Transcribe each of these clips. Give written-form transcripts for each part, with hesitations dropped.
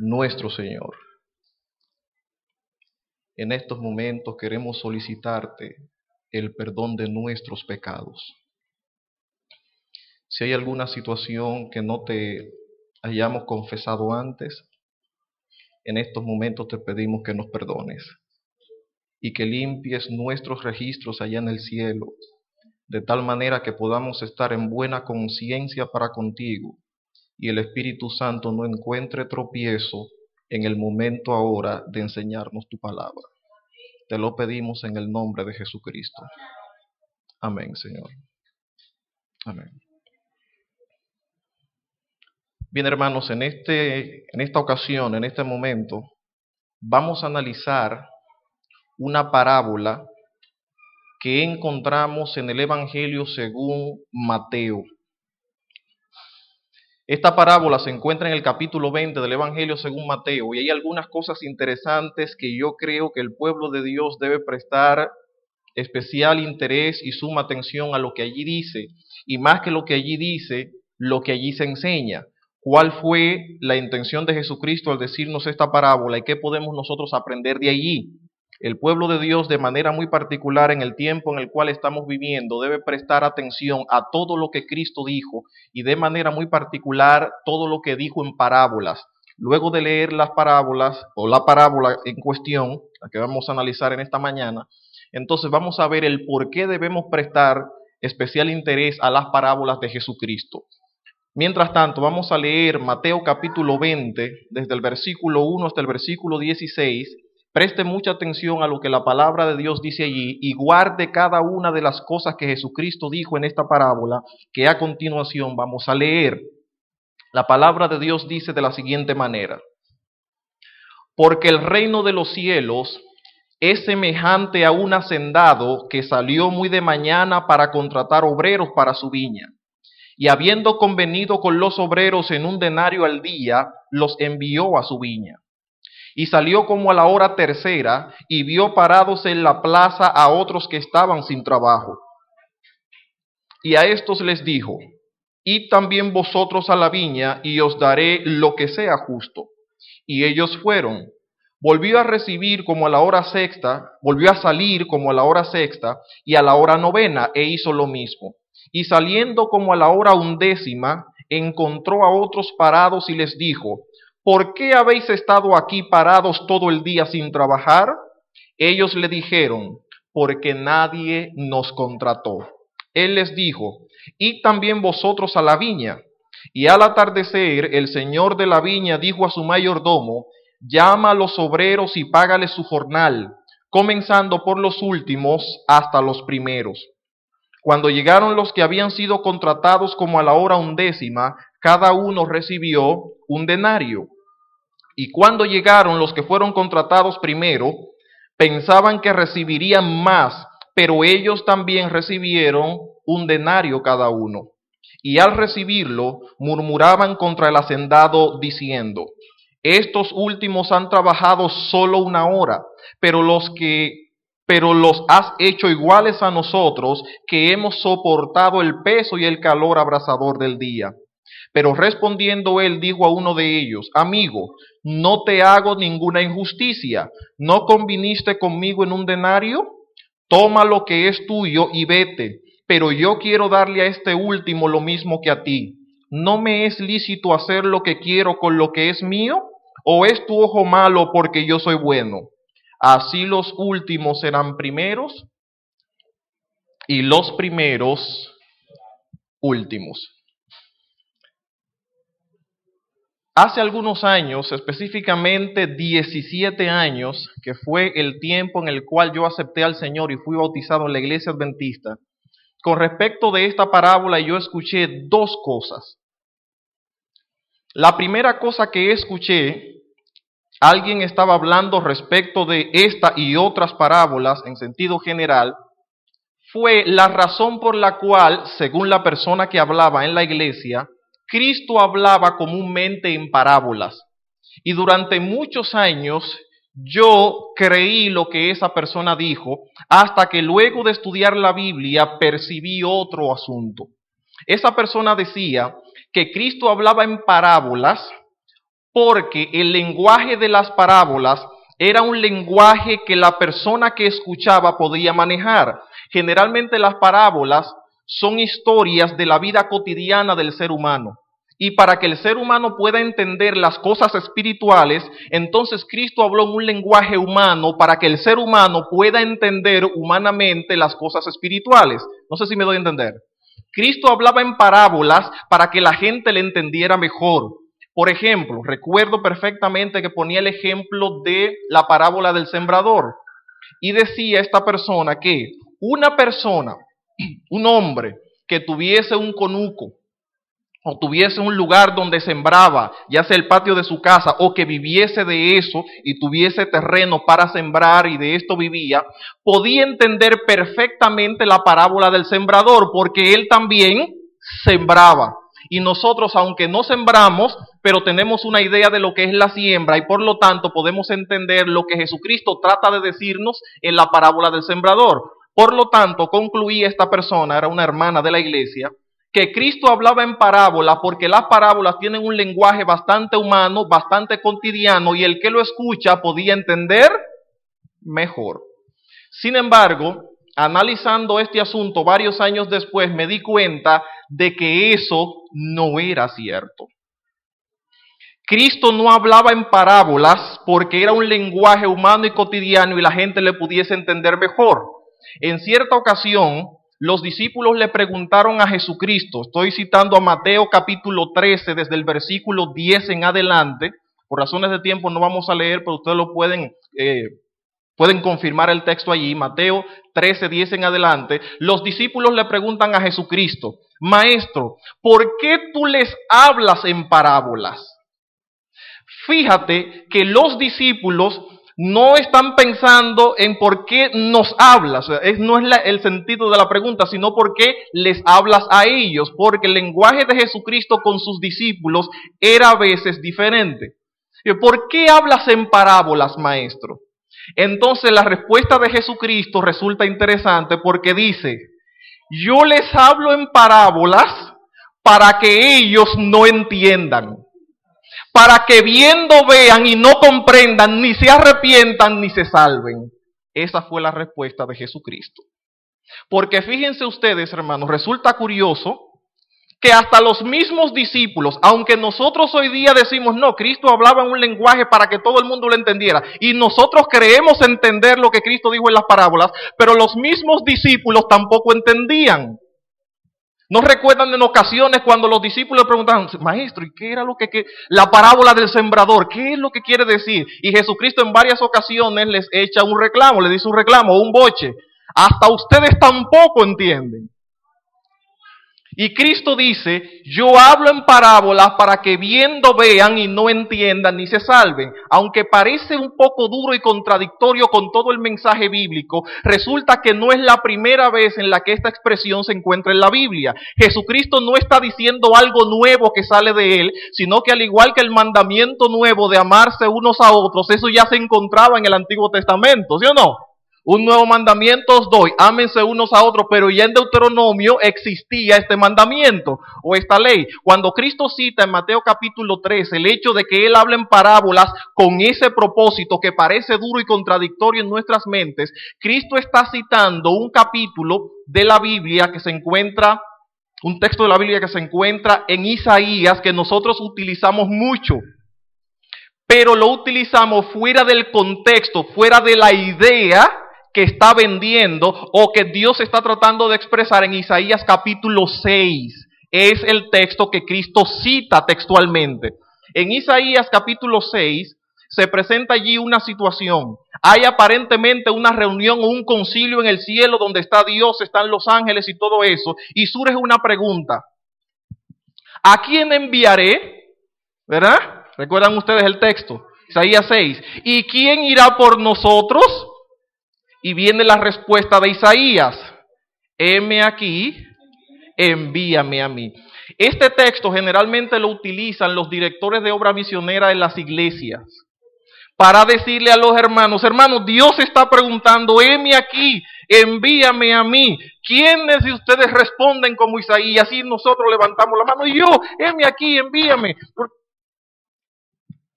nuestro Señor. En estos momentos queremos solicitarte el perdón de nuestros pecados. Si hay alguna situación que no te hayamos confesado antes, en estos momentos te pedimos que nos perdones y que limpies nuestros registros allá en el cielo, de tal manera que podamos estar en buena conciencia para contigo y el Espíritu Santo no encuentre tropiezo en el momento ahora de enseñarnos tu palabra. Te lo pedimos en el nombre de Jesucristo. Amén, Señor. Amén. Bien, hermanos, en esta ocasión, en este momento, vamos a analizar una parábola que encontramos en el Evangelio según Mateo. Esta parábola se encuentra en el capítulo 20 del Evangelio según Mateo, y hay algunas cosas interesantes que yo creo que el pueblo de Dios debe prestar especial interés y suma atención a lo que allí dice, y más que lo que allí dice, lo que allí se enseña. ¿Cuál fue la intención de Jesucristo al decirnos esta parábola y qué podemos nosotros aprender de allí? El pueblo de Dios, de manera muy particular en el tiempo en el cual estamos viviendo, debe prestar atención a todo lo que Cristo dijo y de manera muy particular todo lo que dijo en parábolas. Luego de leer las parábolas o la parábola en cuestión, la que vamos a analizar en esta mañana, entonces vamos a ver el por qué debemos prestar especial interés a las parábolas de Jesucristo. Mientras tanto, vamos a leer Mateo capítulo 20, desde el versículo 1 hasta el versículo 16. Preste mucha atención a lo que la palabra de Dios dice allí y guarde cada una de las cosas que Jesucristo dijo en esta parábola, que a continuación vamos a leer. La palabra de Dios dice de la siguiente manera: porque el reino de los cielos es semejante a un hacendado que salió muy de mañana para contratar obreros para su viña. Y habiendo convenido con los obreros en 1 denario al día, los envió a su viña. Y salió como a la hora tercera, y vio parados en la plaza a otros que estaban sin trabajo. Y a estos les dijo: id también vosotros a la viña, y os daré lo que sea justo. Y ellos fueron. Volvió a salir como a la hora sexta, y a la hora novena, e hizo lo mismo. Y saliendo como a la hora 11, encontró a otros parados y les dijo: ¿por qué habéis estado aquí parados todo el día sin trabajar? Ellos le dijeron: porque nadie nos contrató. Él les dijo: id también vosotros a la viña. Y al atardecer, el señor de la viña dijo a su mayordomo: llama a los obreros y págales su jornal, comenzando por los últimos hasta los primeros. Cuando llegaron los que habían sido contratados como a la hora 11, cada uno recibió 1 denario. Y cuando llegaron los que fueron contratados primero, pensaban que recibirían más, pero ellos también recibieron 1 denario cada uno. Y al recibirlo, murmuraban contra el hacendado, diciendo: estos últimos han trabajado solo 1 hora, pero los has hecho iguales a nosotros, que hemos soportado el peso y el calor abrasador del día. Pero respondiendo él, dijo a uno de ellos: amigo, no te hago ninguna injusticia. ¿No conviniste conmigo en 1 denario? Toma lo que es tuyo y vete. Pero yo quiero darle a este último lo mismo que a ti. ¿No me es lícito hacer lo que quiero con lo que es mío? ¿O es tu ojo malo porque yo soy bueno? Así los últimos serán primeros y los primeros últimos. Hace algunos años, específicamente 17 años, que fue el tiempo en el cual yo acepté al Señor y fui bautizado en la iglesia adventista, con respecto de esta parábola yo escuché 2 cosas. La primera cosa que escuché, alguien estaba hablando respecto de esta y otras parábolas en sentido general, fue la razón por la cual, según la persona que hablaba en la iglesia, Cristo hablaba comúnmente en parábolas. Y durante muchos años yo creí lo que esa persona dijo, hasta que luego de estudiar la Biblia percibí otro asunto. Esa persona decía que Cristo hablaba en parábolas porque el lenguaje de las parábolas era un lenguaje que la persona que escuchaba podía manejar. Generalmente las parábolas son historias de la vida cotidiana del ser humano. Y para que el ser humano pueda entender las cosas espirituales, entonces Cristo habló en un lenguaje humano para que el ser humano pueda entender humanamente las cosas espirituales. No sé si me doy a entender. Cristo hablaba en parábolas para que la gente le entendiera mejor. Por ejemplo, recuerdo perfectamente que ponía el ejemplo de la parábola del sembrador. Y decía esta persona que una persona, un hombre que tuviese un conuco, o tuviese un lugar donde sembraba, ya sea el patio de su casa, o que viviese de eso y tuviese terreno para sembrar y de esto vivía, podía entender perfectamente la parábola del sembrador, porque él también sembraba. Y nosotros, aunque no sembramos, pero tenemos una idea de lo que es la siembra y por lo tanto podemos entender lo que Jesucristo trata de decirnos en la parábola del sembrador. Por lo tanto, concluí esta persona, era una hermana de la iglesia, que Cristo hablaba en parábolas porque las parábolas tienen un lenguaje bastante humano, bastante cotidiano y el que lo escucha podía entender mejor. Sin embargo, analizando este asunto varios años después me di cuenta de que eso no era cierto. Cristo no hablaba en parábolas porque era un lenguaje humano y cotidiano y la gente le pudiese entender mejor. En cierta ocasión, los discípulos le preguntaron a Jesucristo, estoy citando a Mateo capítulo 13, desde el versículo 10 en adelante, por razones de tiempo no vamos a leer, pero ustedes lo pueden confirmar el texto allí, Mateo 13, 10 en adelante. Los discípulos le preguntan a Jesucristo, Maestro, ¿por qué tú les hablas en parábolas? Fíjate que los discípulos no están pensando en por qué nos hablas, no es el sentido de la pregunta, sino por qué les hablas a ellos, porque el lenguaje de Jesucristo con sus discípulos era a veces diferente. ¿Por qué hablas en parábolas, maestro? Entonces la respuesta de Jesucristo resulta interesante porque dice, yo les hablo en parábolas para que ellos no entiendan. Para que viendo vean y no comprendan, ni se arrepientan, ni se salven. Esa fue la respuesta de Jesucristo. Porque fíjense ustedes, hermanos, resulta curioso que hasta los mismos discípulos, aunque nosotros hoy día decimos, no, Cristo hablaba en un lenguaje para que todo el mundo lo entendiera, y nosotros creemos entender lo que Cristo dijo en las parábolas, pero los mismos discípulos tampoco entendían. ¿No recuerdan en ocasiones cuando los discípulos preguntaban, maestro, ¿y qué era lo que la parábola del sembrador? ¿Qué es lo que quiere decir? Y Jesucristo en varias ocasiones les echa un reclamo, les dice un reclamo, un boche. Hasta ustedes tampoco entienden. Y Cristo dice, yo hablo en parábolas para que viendo vean y no entiendan ni se salven. Aunque parece un poco duro y contradictorio con todo el mensaje bíblico, resulta que no es la primera vez en la que esta expresión se encuentra en la Biblia. Jesucristo no está diciendo algo nuevo que sale de él, sino que al igual que el mandamiento nuevo de amarse unos a otros, eso ya se encontraba en el Antiguo Testamento, ¿sí o no? Un nuevo mandamiento os doy, ámense unos a otros, pero ya en Deuteronomio existía este mandamiento o esta ley. Cuando Cristo cita en Mateo capítulo 13 el hecho de que Él habla en parábolas con ese propósito que parece duro y contradictorio en nuestras mentes, Cristo está citando un capítulo de la Biblia que se encuentra, un texto de la Biblia que se encuentra en Isaías que nosotros utilizamos mucho. Pero lo utilizamos fuera del contexto, fuera de la idea que está vendiendo o que Dios está tratando de expresar en Isaías capítulo 6. Es el texto que Cristo cita textualmente. En Isaías capítulo 6 se presenta allí una situación. Hay aparentemente una reunión o un concilio en el cielo donde está Dios, están los ángeles y todo eso. Y surge una pregunta. ¿A quién enviaré? ¿Verdad? ¿Recuerdan ustedes el texto? Isaías 6. ¿Y quién irá por nosotros? Y viene la respuesta de Isaías. Heme aquí, envíame a mí. Este texto generalmente lo utilizan los directores de obra misionera en las iglesias para decirle a los hermanos, hermanos, Dios está preguntando, heme aquí, envíame a mí. ¿Quiénes de ustedes responden como Isaías? Y nosotros levantamos la mano, y yo, heme aquí, envíame.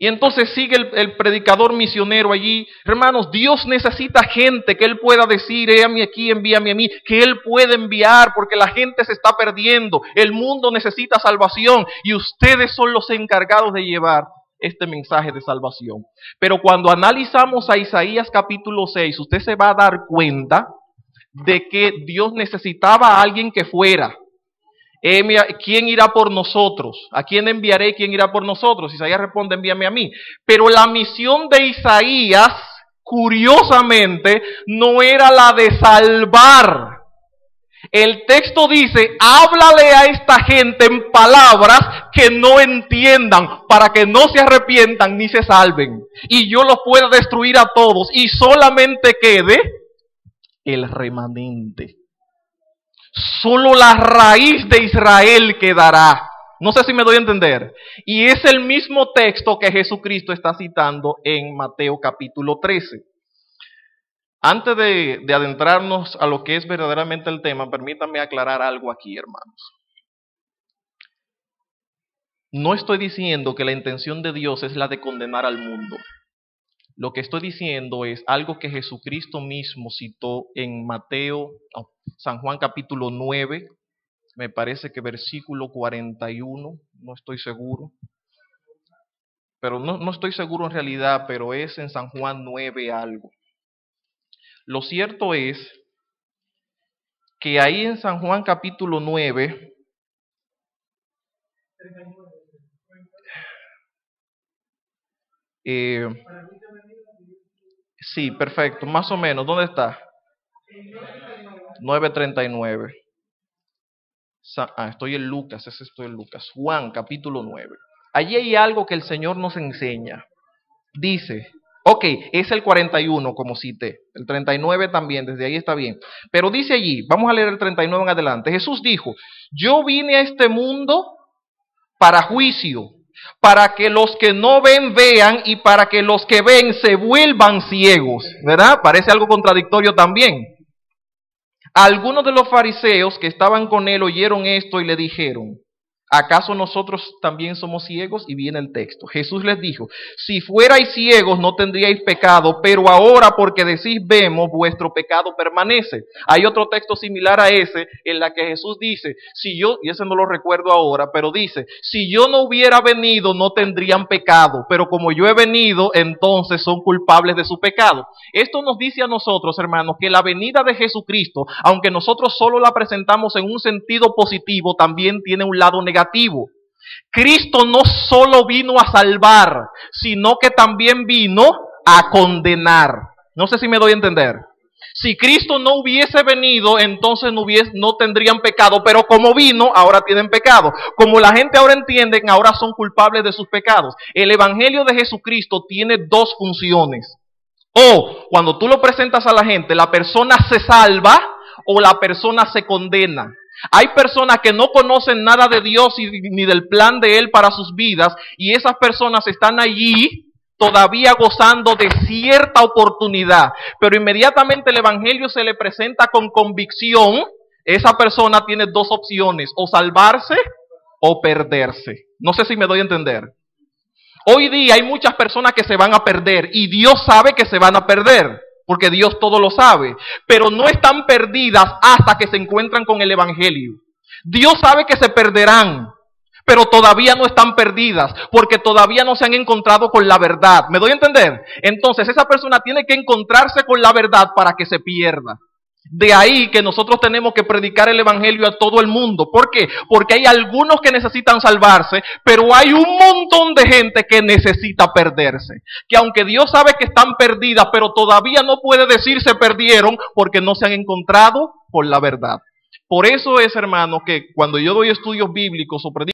Y entonces sigue el predicador misionero allí. Hermanos, Dios necesita gente que Él pueda decir, heme aquí, envíame a mí, que Él puede enviar porque la gente se está perdiendo. El mundo necesita salvación y ustedes son los encargados de llevar este mensaje de salvación. Pero cuando analizamos a Isaías capítulo 6, usted se va a dar cuenta de que Dios necesitaba a alguien que fuera. ¿Quién irá por nosotros? ¿A quién enviaré? ¿Quién irá por nosotros? Isaías responde, envíame a mí. Pero la misión de Isaías, curiosamente, no era la de salvar. El texto dice, háblale a esta gente en palabras que no entiendan, para que no se arrepientan ni se salven. Y yo los pueda destruir a todos y solamente quede el remanente. Solo la raíz de Israel quedará. No sé si me doy a entender. Y es el mismo texto que Jesucristo está citando en Mateo capítulo 13. Antes de adentrarnos a lo que es verdaderamente el tema, permítanme aclarar algo aquí, hermanos. No estoy diciendo que la intención de Dios es la de condenar al mundo. Lo que estoy diciendo es algo que Jesucristo mismo citó en San Juan capítulo 9, me parece que versículo 41, no estoy seguro. Pero no estoy seguro en realidad, pero es en San Juan 9 algo. Lo cierto es que ahí en San Juan capítulo 9, sí, perfecto, más o menos, ¿dónde está? 9:39. Estoy en Lucas, estoy en Lucas. Juan capítulo 9. Allí hay algo que el Señor nos enseña. Dice, ok, es el 41 como cité, el 39 también, desde ahí está bien. Pero dice allí, vamos a leer el 39 en adelante. Jesús dijo, yo vine a este mundo para juicio, para que los que no ven vean y para que los que ven se vuelvan ciegos. ¿Verdad? Parece algo contradictorio también. Algunos de los fariseos que estaban con él oyeron esto y le dijeron, ¿acaso nosotros también somos ciegos? Y viene el texto. Jesús les dijo, si fuerais ciegos no tendríais pecado, pero ahora porque decís vemos, vuestro pecado permanece. Hay otro texto similar a ese en la que Jesús dice, y ese no lo recuerdo ahora, pero dice, si yo no hubiera venido no tendrían pecado, pero como yo he venido, entonces son culpables de su pecado. Esto nos dice a nosotros, hermanos, que la venida de Jesucristo, aunque nosotros solo la presentamos en un sentido positivo, también tiene un lado negativo. Cristo no solo vino a salvar, sino que también vino a condenar. No sé si me doy a entender. Si Cristo no hubiese venido, entonces no tendrían pecado, pero como vino, ahora tienen pecado. Como la gente ahora entiende, ahora son culpables de sus pecados. El Evangelio de Jesucristo tiene dos funciones. O cuando tú lo presentas a la gente, la persona se salva o la persona se condena. Hay personas que no conocen nada de Dios ni del plan de Él para sus vidas, y esas personas están allí todavía gozando de cierta oportunidad, pero inmediatamente el Evangelio se le presenta con convicción, esa persona tiene dos opciones, o salvarse o perderse. No sé si me doy a entender. Hoy día hay muchas personas que se van a perder, y Dios sabe que se van a perder, porque Dios todo lo sabe, pero no están perdidas hasta que se encuentran con el Evangelio. Dios sabe que se perderán, pero todavía no están perdidas, porque todavía no se han encontrado con la verdad. ¿Me doy a entender? Entonces esa persona tiene que encontrarse con la verdad para que se pierda. De ahí que nosotros tenemos que predicar el Evangelio a todo el mundo. ¿Por qué? Porque hay algunos que necesitan salvarse, pero hay un montón de gente que necesita perderse. Que aunque Dios sabe que están perdidas, pero todavía no puede decir se perdieron porque no se han encontrado con la verdad. Por eso es, hermano, que cuando yo doy estudios bíblicos o predico